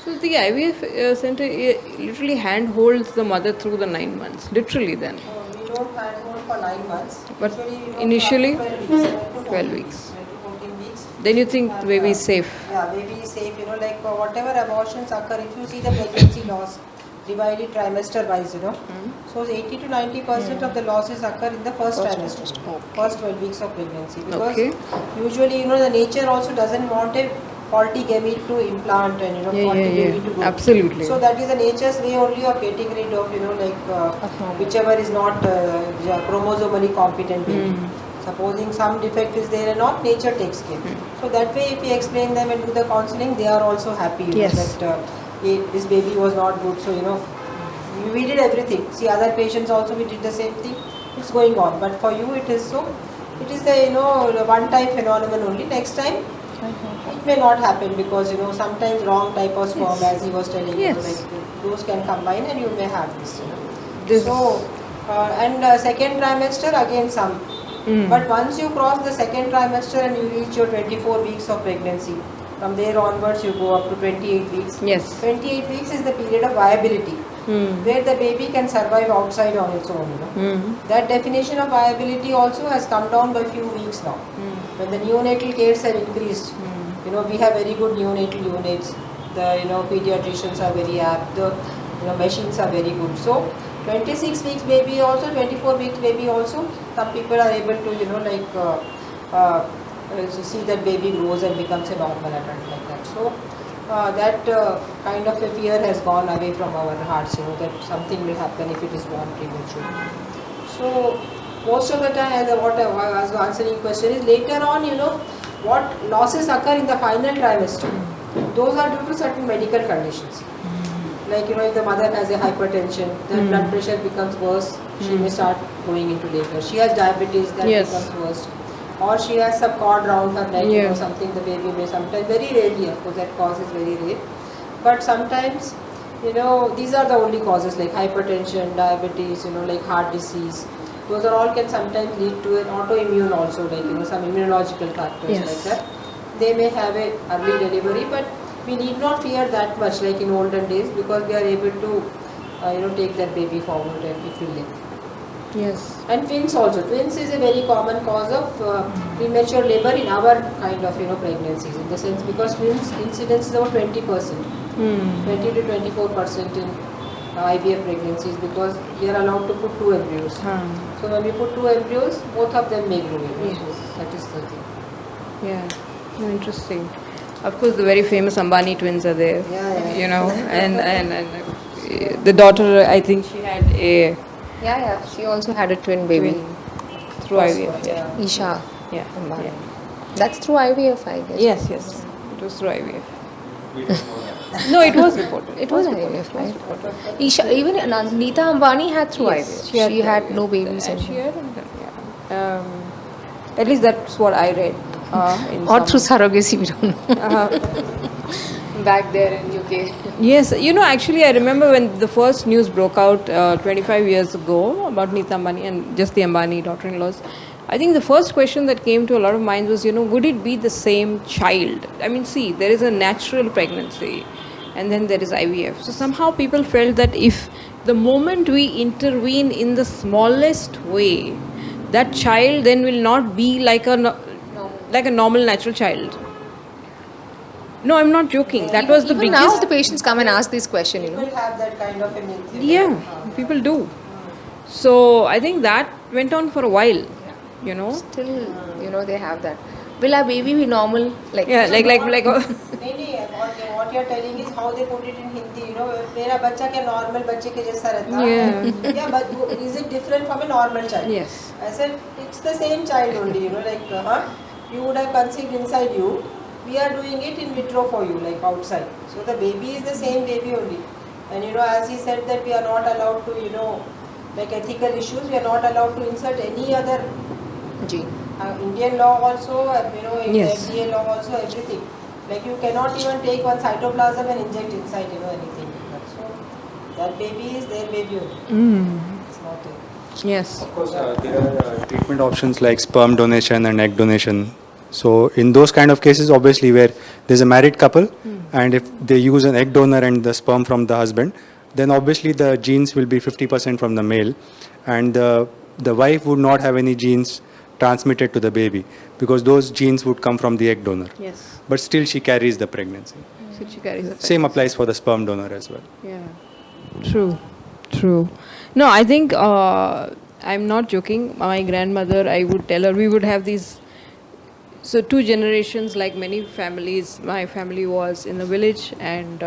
So the IVF center literally handholds the mother through the 9 months, literally then. We don't handhold for 9 months. But Usually, initially, 12 weeks, 12 to 12 14 weeks. 12 to 14 weeks. Then you think the And, baby is safe. Yeah, baby is safe. Whatever abortions occur, if you see the pregnancy loss divided trimester wise, so 80 to 90% of the losses occur in the first trimester, first 12 weeks of pregnancy. Because usually, the nature also doesn't want a faulty gamete to implant and faulty baby to grow. Absolutely. So that is the nature's way only of getting rid of whichever is not chromosomally competent baby. Supposing some defect is there or not, nature takes care. So that way, if we explain them and do the counseling, they are also happy that this baby was not good. So we did everything. See, other patients also we did the same thing. It's going on, but for you it is so. It is the one-time phenomenon only. Next time it may not happen because sometimes wrong type of sperm, as he was telling you, those can combine and you may have this. So second trimester again some. But once you cross the second trimester and you reach your 24 weeks of pregnancy, from there onwards you go up to 28 weeks. Yes. 28 weeks is the period of viability, where the baby can survive outside on its own. That definition of viability also has come down by few weeks now. When the neonatal cares have increased, we have very good neonatal units. The pediatricians are very apt. The machines are very good. So 26 weeks baby also, 24 weeks baby also, some people are able to see that baby grows and becomes a normal adult like that. So that kind of a fear has gone away from our hearts, that something will happen if it is born premature. So most of the time, what I was answering question is, later on, what losses occur in the final trimester, those are due to certain medical conditions. Like, if the mother has a hypertension, the blood pressure becomes worse, she may start going into labor. She has diabetes, that becomes worse. Or she has some cord round her neck, something the baby may sometimes, very rarely, of course, that cause is very rare. But sometimes, these are the only causes like hypertension, diabetes, like heart disease. Those are all can sometimes lead to an autoimmune also, like, some immunological factors like that. They may have a early delivery, but we need not fear that much like in olden days, because we are able to take that baby forward and it will live. Yes. And twins also. Twins is a very common cause of premature labor in our kind of pregnancies, in the sense because twins incidence is about 20%, 20 to 24% in IVF pregnancies, because we are allowed to put 2 embryos. So when we put 2 embryos, both of them may grow. So that is the thing. Yeah. Interesting. Of course, the very famous Ambani twins are there. And the daughter, I think she had a she also had a twin baby through IVF. Isha. Yeah. That's through IVF, I guess. Yes. It was through IVF. No, it was reported. It was IVF, right? Isha, even Neeta Ambani had through IVF. She had no babies. And she had, at least that's what I read. Or through surrogacy, we don't know. Back there in UK. Yes, actually I remember when the first news broke out 25 years ago about Neeta Ambani and just the Ambani daughter-in-laws. I think the first question that came to a lot of minds was, would it be the same child? I mean, see, there is a natural pregnancy and then there is IVF. So somehow people felt that if the moment we intervene in the smallest way, that child then will not be like a normal natural child. No, I'm not joking. That was the even biggest. Now the patients come and ask this question, People have that kind of a myth. Yeah, people do. So I think that went on for a while. Still, they have that. Will our baby be normal? like. What you're telling is how they put it in Hindi. मेरा बच्चा क्या normal बच्चे के जैसा रहता है. Yeah, but is it different from a normal child? Yes. I said it's the same child only. You would have conceived inside you. We are doing it in vitro for you, like outside. So the baby is the same baby only. And as he said that we are not allowed to, like ethical issues, we are not allowed to insert any other gene. Indian law also, in FDA law also, everything. Like you cannot even take one cytoplasm and inject inside, anything. So that baby is their baby only. It's not a... Yes. Of course, there are treatment options like sperm donation and egg donation. So in those kind of cases, obviously where there's a married couple and if they use an egg donor and the sperm from the husband, then obviously the genes will be 50% from the male, and the wife would not have any genes transmitted to the baby because those genes would come from the egg donor. Yes. But still she carries the pregnancy. So she carries the Same applies for the sperm donor as well. Yeah, true. No, I think I'm not joking. My grandmother, I would tell her, we would have these. So 2 generations, like many families, my family was in a village and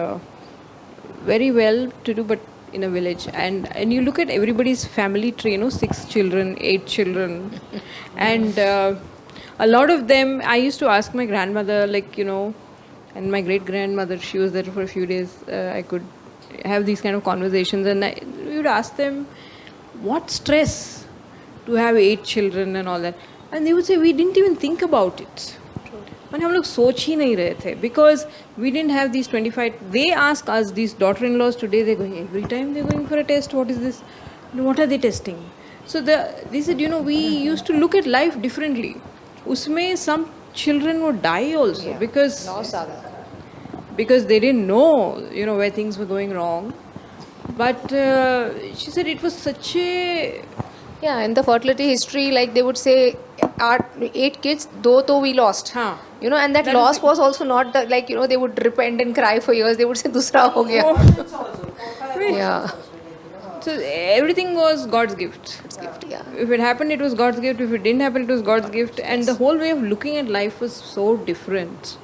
very well to do, but in a village. And you look at everybody's family tree, 6 children, 8 children, and a lot of them. I used to ask my grandmother, and my great grandmother, she was there for a few days. I could have these kind of conversations, and we would ask them, what stress to have 8 children and all that. And they would say, we didn't even think about it. And हम लोग सोच ही नहीं रहे थे, because we didn't have these 25. They ask us, these daughter-in-laws today, they're going, every time they're going for a test, what is this? What are they testing? So they said, we used to look at life differently. Usme some children would die also, because they didn't know, where things were going wrong. But she said it was such a... Yeah, in the fertility history, like they would say, our 8 kids, 2 we lost. And that loss was also not they would repent and cry for years. They would say, "Dusra ho gaya." Yeah. So everything was God's gift. Yeah. If it happened, it was God's gift. If it didn't happen, it was God's gift. And the whole way of looking at life was so different.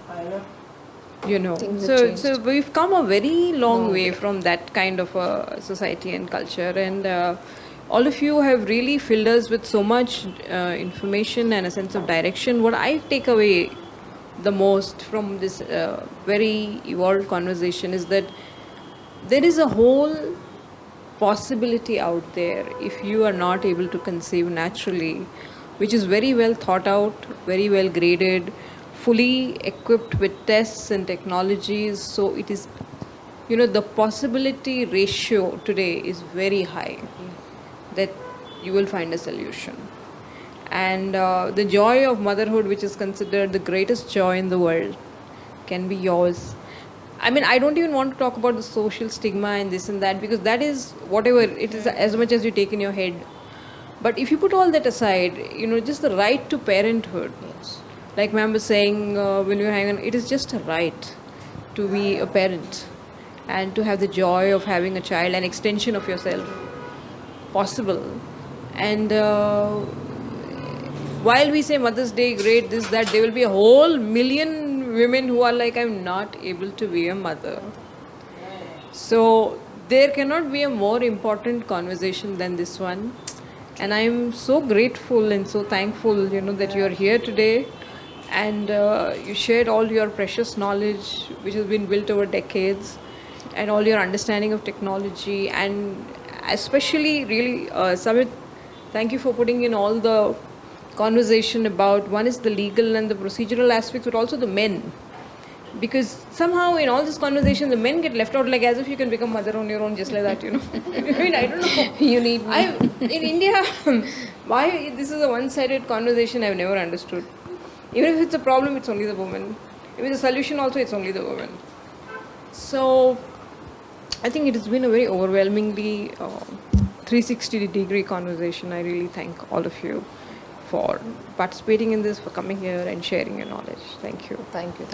Things have changed. So we've come a very long way from that kind of a society and culture. And all of you have really filled us with so much information and a sense of direction. What I take away the most from this very evolved conversation is that there is a whole possibility out there if you are not able to conceive naturally, which is very well thought out, very well graded, fully equipped with tests and technologies. So it is, the possibility ratio today is very high that you will find a solution. And the joy of motherhood, which is considered the greatest joy in the world, can be yours. I mean, I don't even want to talk about the social stigma and this and that, because that is whatever it is, as much as you take in your head. But if you put all that aside, just the right to parenthood. Yes. Like ma'am was saying when we were hanging on, it is just a right to be a parent and to have the joy of having a child, an extension of yourself possible. And while we say Mother's Day, great, this, that, there will be a whole million women who are like, I'm not able to be a mother. So there cannot be a more important conversation than this one. And I'm so grateful and so thankful, that you're here today. And you shared all your precious knowledge, which has been built over decades, and all your understanding of technology. And especially, really, Samit, thank you for putting in all the conversation about, one is the legal and the procedural aspects, but also the men. Because somehow in all this conversation, the men get left out, like as if you can become mother on your own, just like that, I mean, I don't know. You need me. In India, why this is a one-sided conversation, I've never understood. Even if it's a problem, it's only the woman. If it's a solution also, it's only the woman. So I think it has been a very overwhelmingly 360-degree conversation. I really thank all of you for participating in this, for coming here and sharing your knowledge. Thank you. Thank you.